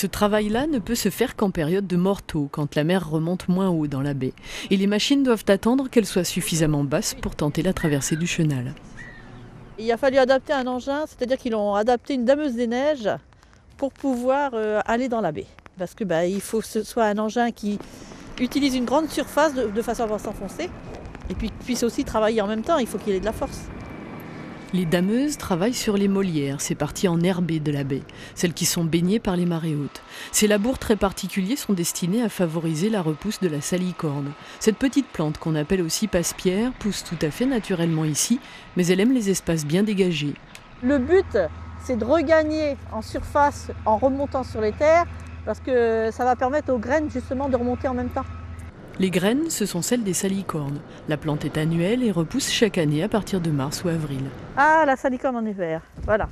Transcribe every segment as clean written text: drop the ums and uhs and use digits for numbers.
Ce travail-là ne peut se faire qu'en période de mortaux, quand la mer remonte moins haut dans la baie. Et les machines doivent attendre qu'elle soit suffisamment basse pour tenter la traversée du chenal. Il a fallu adapter un engin, c'est-à-dire qu'ils ont adapté une dameuse des neiges pour pouvoir aller dans la baie. Parce que il faut que ce soit un engin qui utilise une grande surface de façon à pouvoir s'enfoncer et puis puisse aussi travailler en même temps, il faut qu'il ait de la force. Les dameuses travaillent sur les molières, ces parties enherbées de la baie, celles qui sont baignées par les marées hautes. Ces labours très particuliers sont destinés à favoriser la repousse de la salicorne. Cette petite plante qu'on appelle aussi passe-pierre pousse tout à fait naturellement ici, mais elle aime les espaces bien dégagés. Le but, c'est de regagner en surface en remontant sur les terres, parce que ça va permettre aux graines justement de remonter en même temps. Les graines, ce sont celles des salicornes. La plante est annuelle et repousse chaque année à partir de mars ou avril. Ah, la salicorne en hiver, voilà.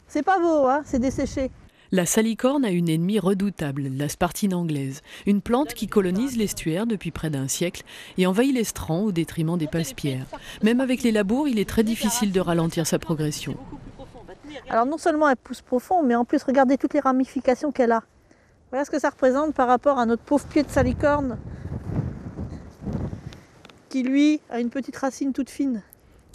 C'est pas beau, hein, c'est desséché. La salicorne a une ennemie redoutable, la spartine anglaise, une plante qui colonise l'estuaire depuis près d'un siècle et envahit l'estran au détriment des passe-pierres. Même avec les labours, il est très difficile de ralentir sa progression. Alors non seulement elle pousse profond, mais en plus regardez toutes les ramifications qu'elle a. Voilà ce que ça représente par rapport à notre pauvre pied de salicorne qui lui a une petite racine toute fine.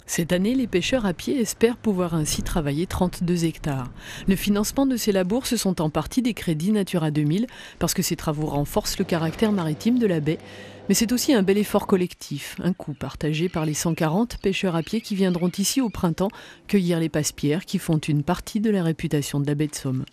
Cette année, les pêcheurs à pied espèrent pouvoir ainsi travailler 32 hectares. Le financement de ces labours, ce sont en partie des crédits Natura 2000, parce que ces travaux renforcent le caractère maritime de la baie. Mais c'est aussi un bel effort collectif, un coût partagé par les 140 pêcheurs à pied qui viendront ici au printemps cueillir les passe-pierres qui font une partie de la réputation de la baie de Somme.